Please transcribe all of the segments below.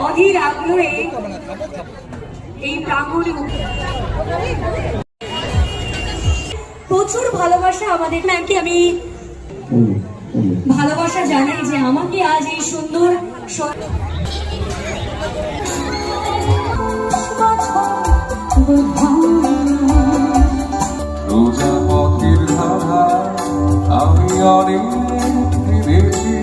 অধীর আগ্রহে এই প্রাঙ্গণে প্রচুর ভালোবাসা আমাদের ম্যামকে আমি ভালোবাসা জানাই যে আমাকে আজ এই সুন্দর প্রজাপতির ধারা আমি অনেক বেশি।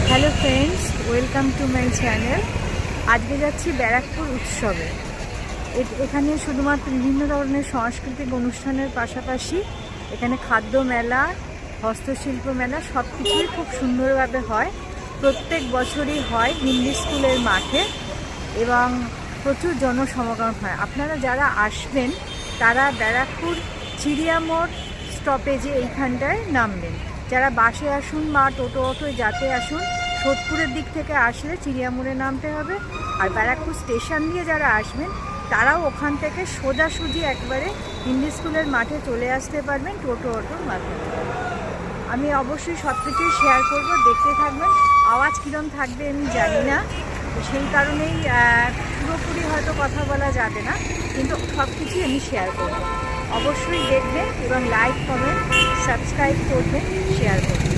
Hello friends, welcome to my channel. আজকে যাচ্ছি ব্যারাকপুর উৎসবে। এখানে শুধুমাত্র বিভিন্ন ধরনের সাংস্কৃতিক অনুষ্ঠানের পাশাপাশি এখানে খাদ্য মেলা, হস্তশিল্প মেলা সব কিছুই খুব সুন্দরভাবে হয়। প্রত্যেক বছরই হয় হিন্দি স্কুলের মাঠে এবং প্রচুর জনসমাগম হয়। আপনারা যারা আসবেন তারা ব্যারাকপুর চিড়িয়ামোড় স্টপেজে এইখানটায় নামবেন। যারা বাসে আসুন বা টোটোয় যাতে আসুন, সোদপুরের দিক থেকে আসলে চিড়িয়ামোড়ে নামতে হবে। আর ব্যারাকপুর স্টেশন দিয়ে যারা আসবেন তারাও ওখান থেকে সোজাসুজি একবারে হিন্দি স্কুলের মাঠে চলে আসতে পারবেন অটোর মাধ্যমে। আমি অবশ্যই সব কিছুই শেয়ার করব, দেখতে থাকবেন। আওয়াজ কীরকম থাকবে আমি জানি না, সেই কারণেই পুরোপুরি হয়তো কথা বলা যাবে না, কিন্তু সব কিছুই আমি শেয়ার করব। অবশ্যই দেখবেন এবং লাইক কমেন্ট সাবস্ক্রাইব করবেন, শেয়ার করবেন।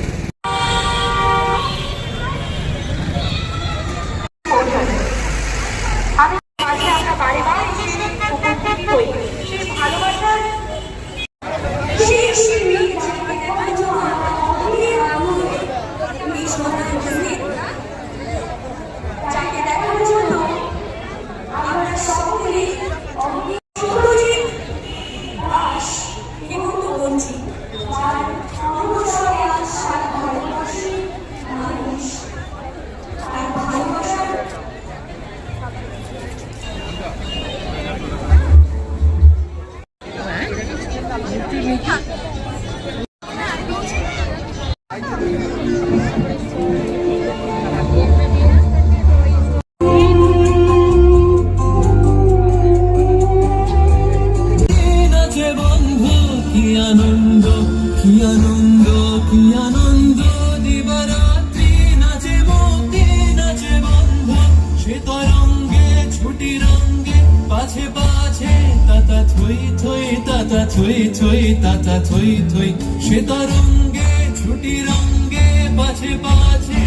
থই থই তাতা থই থই সে তরঙ্গে ছুটি রঙ্গে পাছে পাছে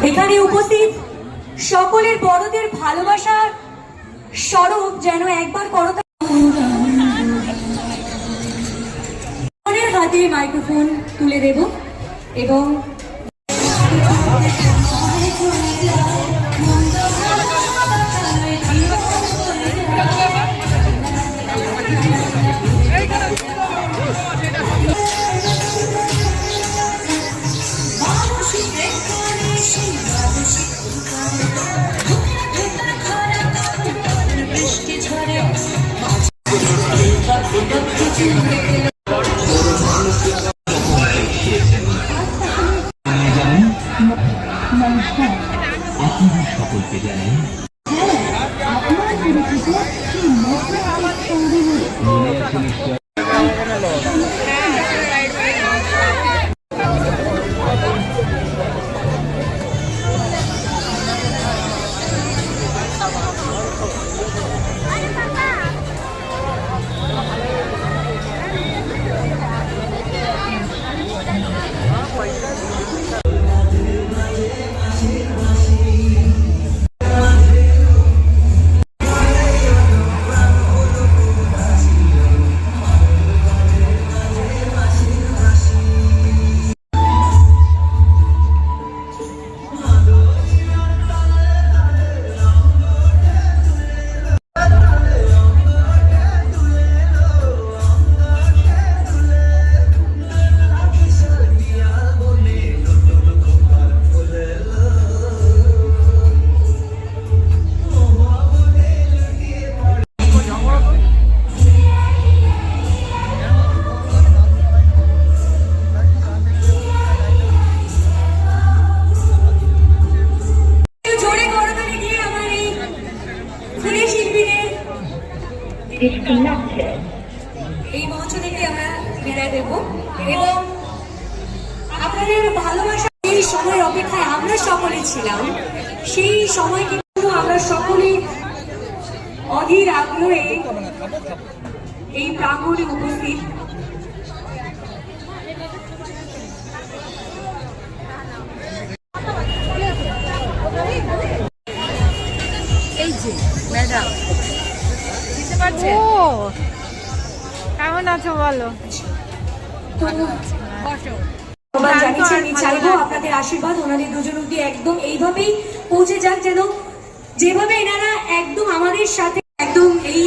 এখানে উপস্থিত সকলের বড়দের ভালোবাসার স্বরূপ যেন একবার করতাম। হাতে মাইক্রোফোন তুলে দেব এবং সকলকে জানাই এই মঞ্চ থেকে আমরা বিদায় দেব এবং আপনাদের ভালোবাসা এই সময়ের অপেক্ষায় আমরা সকলে ছিলাম। সেই সময় কিন্তু আমরা সকলে অধীর আগ্রহে এই প্রাঙ্গণে উপস্থিত। এই যে ম্যাডাম বুঝতে পারছেন? ও কেমন আছো বলো? জানিয়েছি আমি চাইবো আপনাদের আশীর্বাদ ওনাদের দুজন অব্দি একদম এইভাবেই পৌঁছে যাক, যেন যেভাবে এনারা একদম আমাদের সাথে একদম এই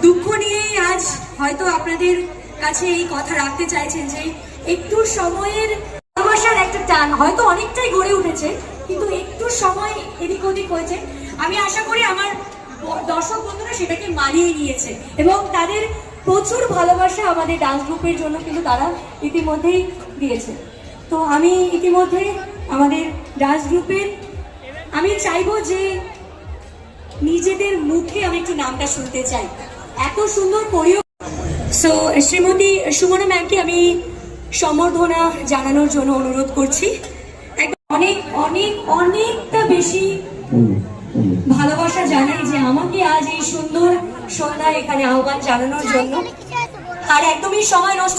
দুঃখ নিয়েই আজ হয়তো আপনাদের কাছে এই কথা রাখতে চাইছেন যে একটু সময়ের ভালোবাসার একটা টান হয়তো অনেকটাই গড়ে উঠেছে, কিন্তু একটু সময় এদিক ওদিক হয়েছে। আমি আশা করি আমার দর্শক বন্ধুরা সেটাকে মানিয়ে নিয়েছে এবং তাদের প্রচুর ভালোবাসা আমাদের ডান্স গ্রুপের জন্য কিন্তু তারা ইতিমধ্যেই দিয়েছে। তো আমি ইতিমধ্যে আমাদের ডান্স গ্রুপের আমি চাইবো যে নিজেদের মুখে আমি একটু নামটা শুনতে চাই, এত সুন্দর কোরিও। সো শ্রীমতী সুমনা ম্যামকে আমি সম্বর্ধনা জানানোর জন্য অনুরোধ করছি। অনেক অনেক অনেকটা বেশি ভালোবাসা জানাই যে আমাকে আজ এই সুন্দর সন্ধ্যায় এখানে আহ্বান জানানোর জন্য, আর একদমই সময় নষ্ট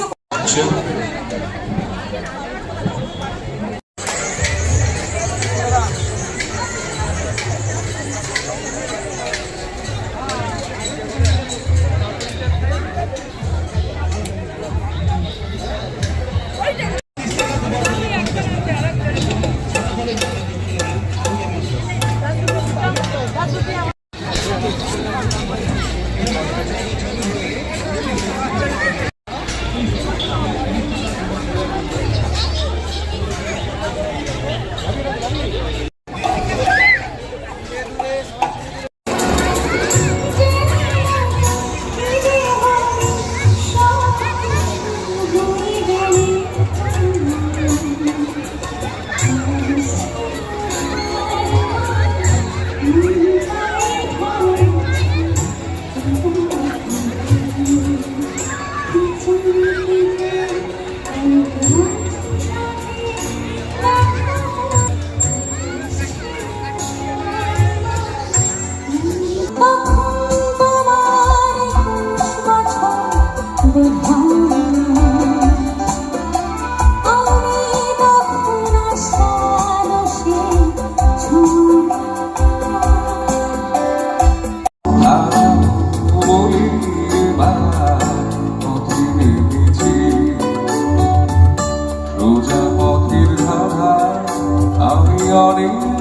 প্রজাপতির ধারা আমি অনেক